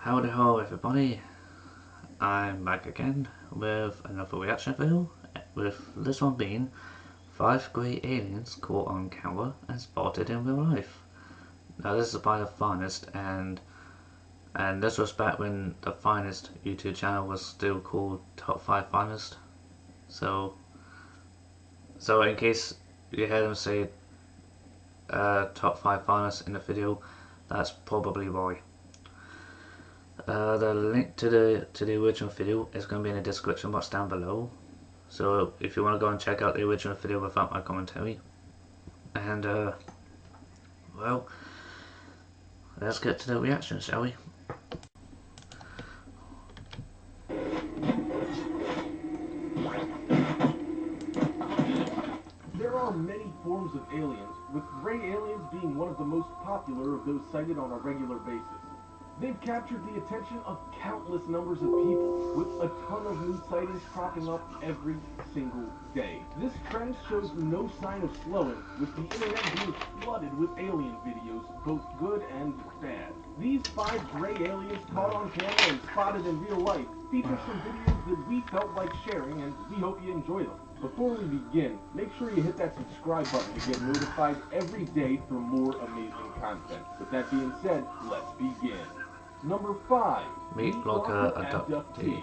Howdy ho everybody, I'm back again with another reaction video, with this one being 5 grey aliens caught on camera and spotted in real life. Now this is by The Finest, and this was back when The Finest YouTube channel was still called Top 5 Finest. So in case you heard them say Top 5 Finest in the video, that's probably why. The link to the original video is going to be in the description box down below, so if you want to go and check out the original video without my commentary. And well, let's get to the reaction, shall we? There are many forms of aliens, with gray aliens being one of the most popular of those sighted on a regular basis. They've captured the attention of countless numbers of people, with a ton of new sightings cropping up every single day. This trend shows no sign of slowing, with the internet being flooded with alien videos, both good and bad. These 5 gray aliens caught on camera and spotted in real life feature some videos that we felt like sharing, and we hope you enjoy them. Before we begin, make sure you hit that subscribe button to get notified every day for more amazing content. With that being said, let's begin. Number 5. Meat Locker Abductee.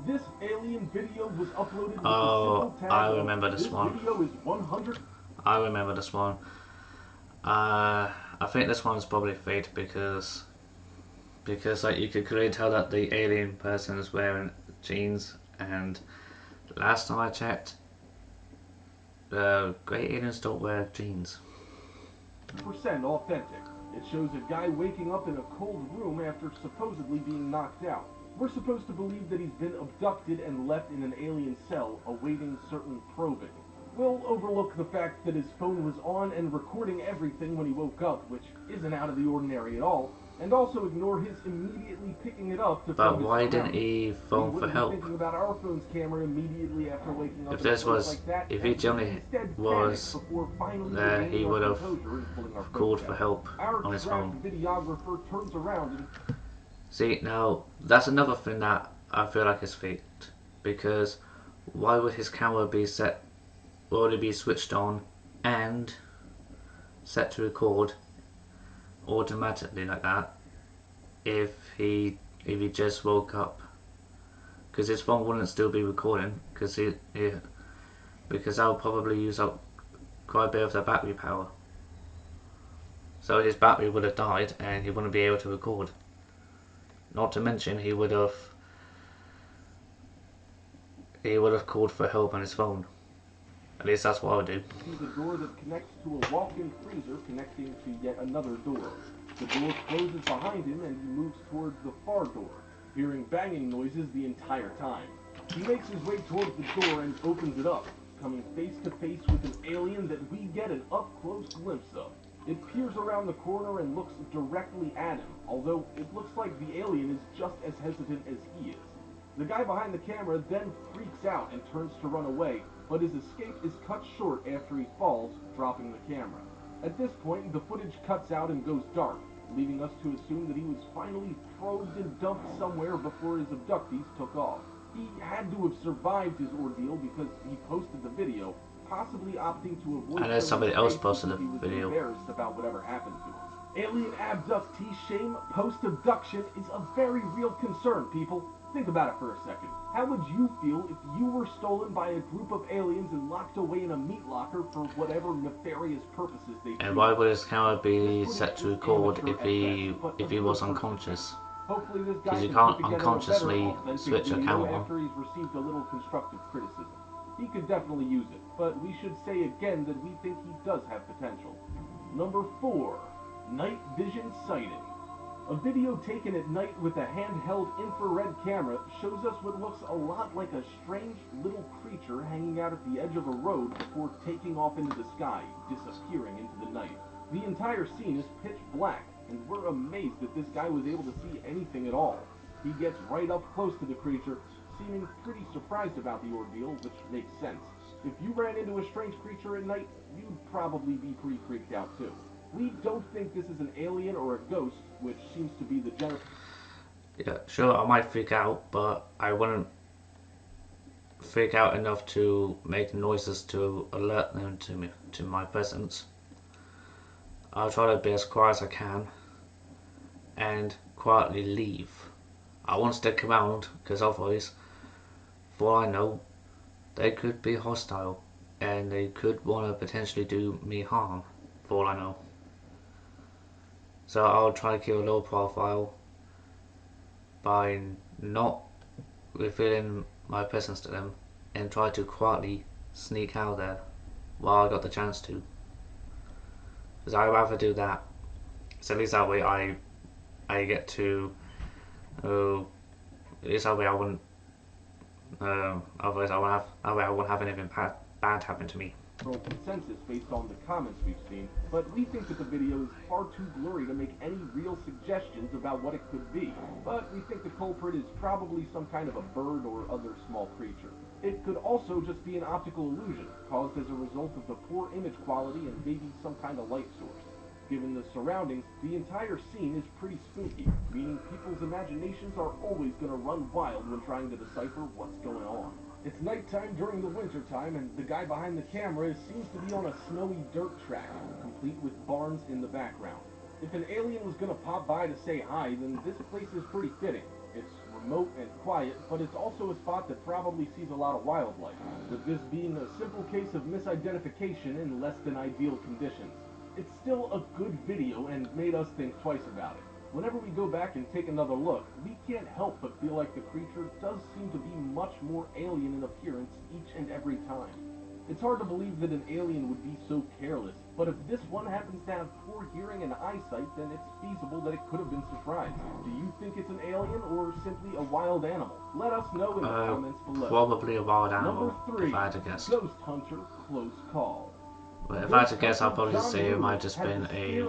This alien video was uploaded with Oh, the simple tag I remember this one. Video is 100. I remember this one. I think this one's probably fake because like you could clearly tell that the alien person is wearing jeans, and last time I checked, the grey aliens don't wear jeans. % authentic. It shows a guy waking up in a cold room after supposedly being knocked out. We're supposed to believe that he's been abducted and left in an alien cell, awaiting certain probing. We'll overlook the fact that his phone was on and recording everything when he woke up, which isn't out of the ordinary at all, and also ignore his immediately picking it up to film. But why didn't he phone for help? Thinking about our phone's camera immediately after waking up. If this was, if he generally was there, he would have called for help on his phone. Videographer turns around and see, now that's another thing that I feel like is faked, because why would his camera be set, already be switched on and set to record automatically like that if he just woke up? Because his phone wouldn't still be recording, because that would probably use up quite a bit of the battery power. So his battery would have died and he wouldn't be able to record. Not to mention he would have called for help on his phone. At least that's what I would do. Sees a door that connects to a walk-in freezer connecting to yet another door. The door closes behind him and he moves towards the far door, hearing banging noises the entire time. He makes his way towards the door and opens it up, coming face to face with an alien that we get an up-close glimpse of. It peers around the corner and looks directly at him, although it looks like the alien is just as hesitant as he is. The guy behind the camera then freaks out and turns to run away, but his escape is cut short after he falls, dropping the camera. At this point, the footage cuts out and goes dark, leaving us to assume that he was finally probed and dumped somewhere before his abductees took off. He had to have survived his ordeal because he posted the video, possibly opting to avoid. And there's somebody else posted the video. Embarrassed about whatever happened to him. Alien abductee shame post-abduction is a very real concern, people. Think about it for a second. How would you feel if you were stolen by a group of aliens and locked away in a meat locker for whatever nefarious purposes they And why would his camera be set to record if he was unconscious? Because you can't unconsciously switch a camera on. After he's received a little constructive criticism. He could definitely use it, but we should say again that we think he does have potential. Number 4. Night vision sighting. A video taken at night with a handheld infrared camera shows us what looks a lot like a strange little creature hanging out at the edge of a road before taking off into the sky, disappearing into the night. The entire scene is pitch black, and we're amazed that this guy was able to see anything at all. He gets right up close to the creature, seeming pretty surprised about the ordeal, which makes sense. If you ran into a strange creature at night, you'd probably be pretty freaked out too. We don't think this is an alien or a ghost, which seems to be the general. Yeah, sure, I might freak out, but I wouldn't freak out enough to make noises to alert them to me, to my presence. I'll try to be as quiet as I can and quietly leave. I won't stick around because otherwise, for all I know, they could be hostile and they could want to potentially do me harm, for all I know. So I'll try to keep a low profile by not revealing my presence to them and try to quietly sneak out there while I got the chance to. Because I'd rather do that. So at least that way I get to. Uh, at least that way I wouldn't. Otherwise I won't have anything bad happen to me. Consensus based on the comments we've seen, but we think that the video is far too blurry to make any real suggestions about what it could be. But we think the culprit is probably some kind of a bird or other small creature. It could also just be an optical illusion, caused as a result of the poor image quality and maybe some kind of light source. Given the surroundings, the entire scene is pretty spooky, meaning people's imaginations are always going to run wild when trying to decipher what's going on. It's nighttime during the winter time, and the guy behind the camera seems to be on a snowy dirt track, complete with barns in the background. If an alien was gonna pop by to say hi, then this place is pretty fitting. It's remote and quiet, but it's also a spot that probably sees a lot of wildlife, with this being a simple case of misidentification in less than ideal conditions. It's still a good video and made us think twice about it. Whenever we go back and take another look, we can't help but feel like the creature does seem to be much more alien in appearance each and every time. It's hard to believe that an alien would be so careless, but if this one happens to have poor hearing and eyesight, then it's feasible that it could have been surprised. Do you think it's an alien or simply a wild animal? Let us know in the comments below. Probably a wild animal, Number 3, if I had to guess. Ghost Hunter Close Call. But if I had to guess, I'll probably say it might have just been a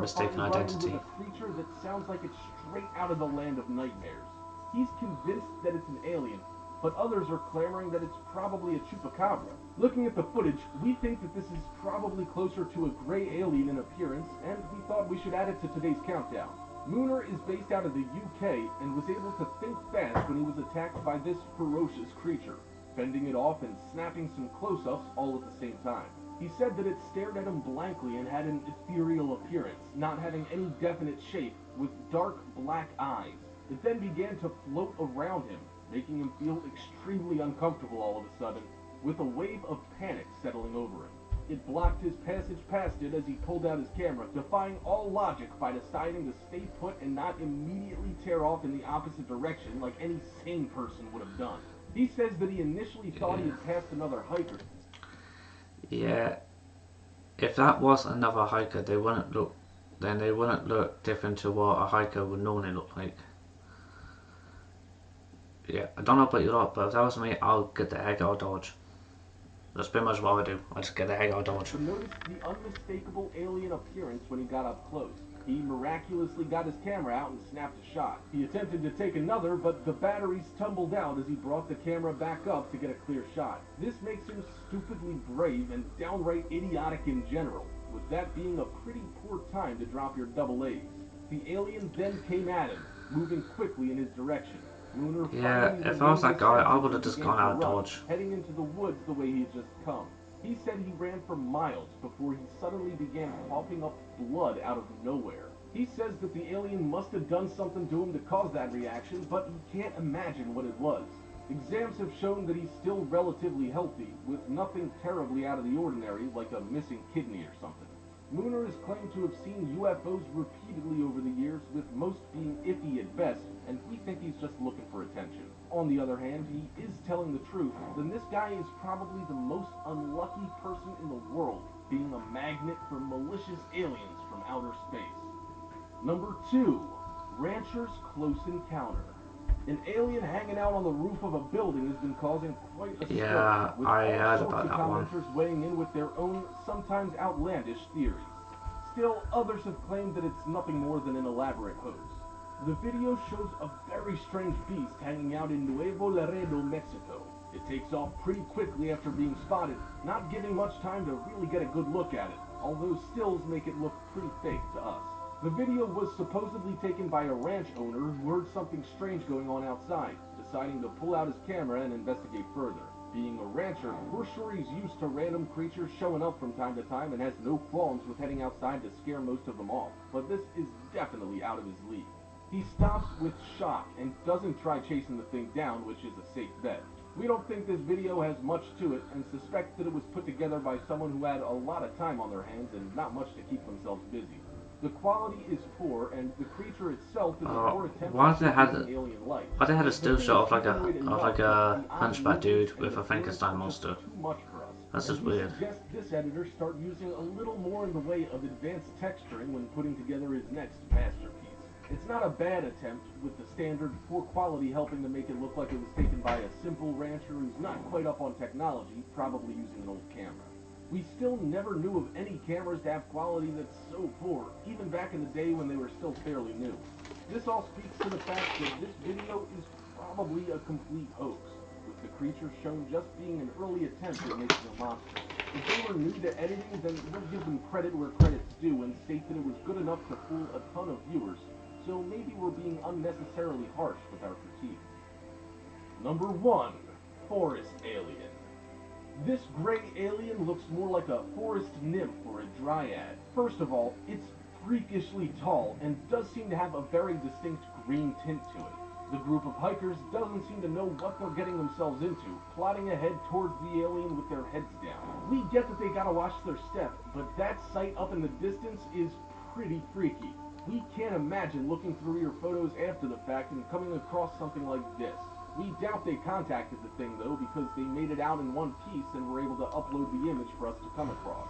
mistaken identity. With a creature that sounds like it's straight out of the land of nightmares. He's convinced that it's an alien, but others are clamoring that it's probably a chupacabra. Looking at the footage, we think that this is probably closer to a gray alien in appearance, and we thought we should add it to today's countdown. Mooner is based out of the UK and was able to think fast when he was attacked by this ferocious creature, fending it off and snapping some close-ups all at the same time. He said that it stared at him blankly and had an ethereal appearance, not having any definite shape, with dark black eyes. It then began to float around him, making him feel extremely uncomfortable all of a sudden, with a wave of panic settling over him. It blocked his passage past it as he pulled out his camera, defying all logic by deciding to stay put and not immediately tear off in the opposite direction like any sane person would have done. He says that he initially thought he had passed another hiker. Yeah, if that was another hiker, they wouldn't look different to what a hiker would normally look like. Yeah, I don't know about you lot, but if that was me, I'll get the heck out of Dodge. That's pretty much what I do. I just get the heck out of Dodge. But notice the unmistakable alien appearance when he got up close. He miraculously got his camera out and snapped a shot. He attempted to take another, but the batteries tumbled out as he brought the camera back up to get a clear shot. This makes him stupidly brave and downright idiotic in general, with that being a pretty poor time to drop your double A's. The alien then came at him, moving quickly in his direction. Mooner if I was that guy, I would have just gone out of Dodge. Heading into the woods the way he had just come. He said he ran for miles before he suddenly began coughing up blood out of nowhere. He says that the alien must have done something to him to cause that reaction, but he can't imagine what it was. Exams have shown that he's still relatively healthy, with nothing terribly out of the ordinary, like a missing kidney or something. Mooner is claimed to have seen UFOs repeatedly over the years, with most being iffy at best, and we think he's just looking for attention. On the other hand, he is telling the truth, then this guy is probably the most unlucky person in the world, being a magnet for malicious aliens from outer space. Number 2. Rancher's Close Encounter. An alien hanging out on the roof of a building has been causing quite a stir, with all sorts of commenters weighing in with their own, sometimes outlandish theories. Still, others have claimed that it's nothing more than an elaborate hoax. The video shows a very strange beast hanging out in Nuevo Laredo, Mexico. It takes off pretty quickly after being spotted, not giving much time to really get a good look at it, although stills make it look pretty fake to us. The video was supposedly taken by a ranch owner who heard something strange going on outside, deciding to pull out his camera and investigate further. Being a rancher, we're sure he's used to random creatures showing up from time to time and has no qualms with heading outside to scare most of them off, but this is definitely out of his league. He stops with shock and doesn't try chasing the thing down, which is a safe bet. We don't think this video has much to it and suspect that it was put together by someone who had a lot of time on their hands and not much to keep themselves busy. The quality is poor, and the creature itself is a poor attempt at showcasing alien life. Why they had a still shot of like a hunchback dude with a Frankenstein monster? Too much for us. That's just weird. Suggest this editor start using a little more in the way of advanced texturing when putting together his next masterpiece. It's not a bad attempt, with the standard poor quality helping to make it look like it was taken by a simple rancher who's not quite up on technology, probably using an old camera. We still never knew of any cameras to have quality that's so poor, even back in the day when they were still fairly new. This all speaks to the fact that this video is probably a complete hoax, with the creature shown just being an early attempt at making a monster. If they were new to editing, then we'll give them credit where credit's due and state that it was good enough to fool a ton of viewers, so maybe we're being unnecessarily harsh with our critique. Number 1. Forest Alien. This gray alien looks more like a forest nymph or a dryad. First of all, it's freakishly tall and does seem to have a very distinct green tint to it. The group of hikers doesn't seem to know what they're getting themselves into, plodding ahead towards the alien with their heads down. We get that they gotta watch their step, but that sight up in the distance is pretty freaky. We can't imagine looking through your photos after the fact and coming across something like this. We doubt they contacted the thing, though, because they made it out in one piece and were able to upload the image for us to come across.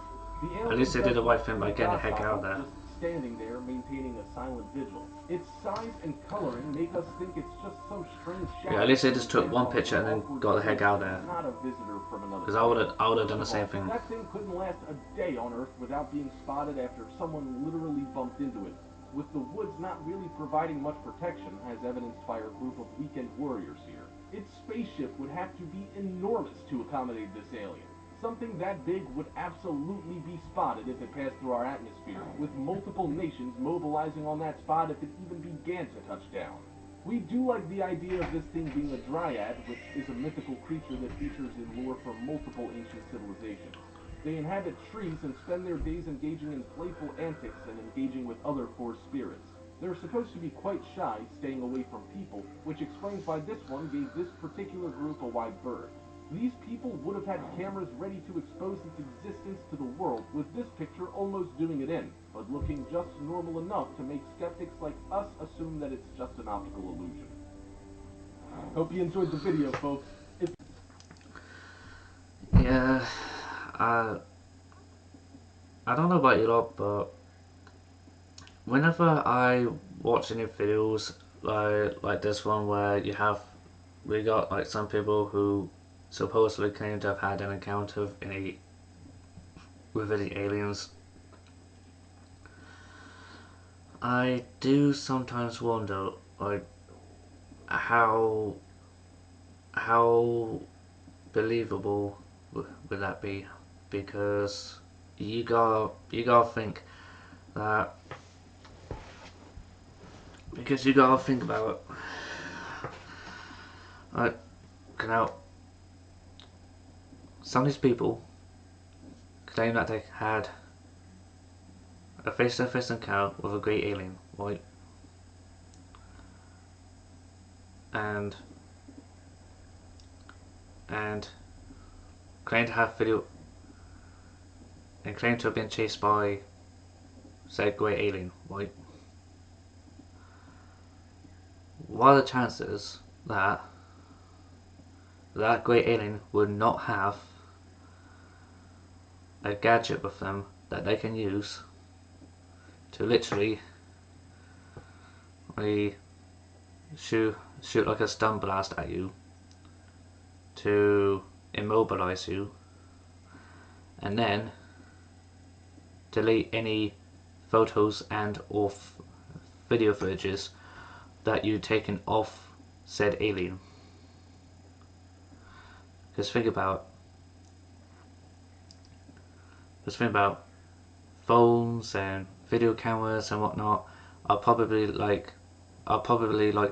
At least they did the right thing by getting the heck out of there. Just standing there, maintaining a silent vigil. Its size and coloring make us think it's just some strange shadow. Yeah, at least they just took one picture and then got the heck out of there. Not a visitor from another. Because I would have done the same thing. That thing couldn't last a day on Earth without being spotted after someone literally bumped into it, with the woods not really providing much protection, as evidenced by our group of weekend warriors here. Its spaceship would have to be enormous to accommodate this alien. Something that big would absolutely be spotted if it passed through our atmosphere, with multiple nations mobilizing on that spot if it even began to touch down. We do like the idea of this thing being a dryad, which is a mythical creature that features in lore from multiple ancient civilizations. They inhabit trees and spend their days engaging in playful antics and engaging with other forest spirits. They're supposed to be quite shy, staying away from people, which explains why this one gave this particular group a wide berth. These people would have had cameras ready to expose its existence to the world, with this picture almost doing it in, but looking just normal enough to make skeptics like us assume that it's just an optical illusion. Hope you enjoyed the video, folks. Yeah, I don't know about you lot, but whenever I watch any videos like this one where we got like some people who supposedly claim to have had an encounter with any aliens, I do sometimes wonder like how believable would that be, because you gotta think that. Because you gotta think about it. Like, now, some of these people claim that they had a face-to-face encounter with a great alien, right? And claim to have video and claim to have been chased by said great alien, right? What are the chances that that great alien would not have a gadget with them that they can use to literally shoot like a stun blast at you to immobilize you, and then delete any photos and or video footages that you've taken off said alien? Just think about phones and video cameras and whatnot are probably like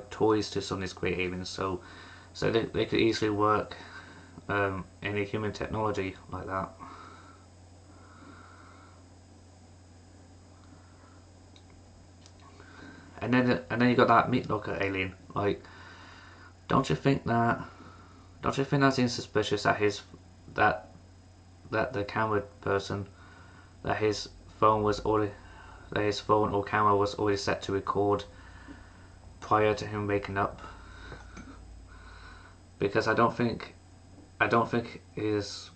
toys to some of these great aliens. So they could easily work any human technology like that. And then you got that meat locker alien. Like, don't you think that seems suspicious that the camera person, that his phone or camera was already set to record prior to him waking up? Because I don't think his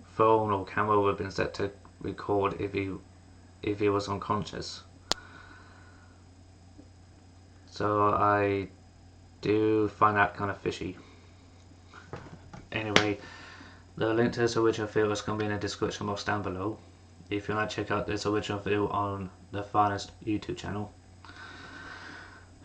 phone or camera would have been set to record if he was unconscious. So I do find that kind of fishy. Anyway, the link to this original video is going to be in the description box down below if you want to check out this original video on the Finest YouTube channel.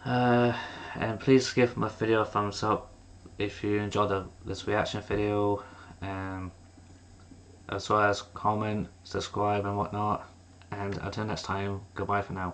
And please give my video a thumbs up if you enjoyed this reaction video, as well as comment, subscribe and whatnot. And until next time, goodbye for now.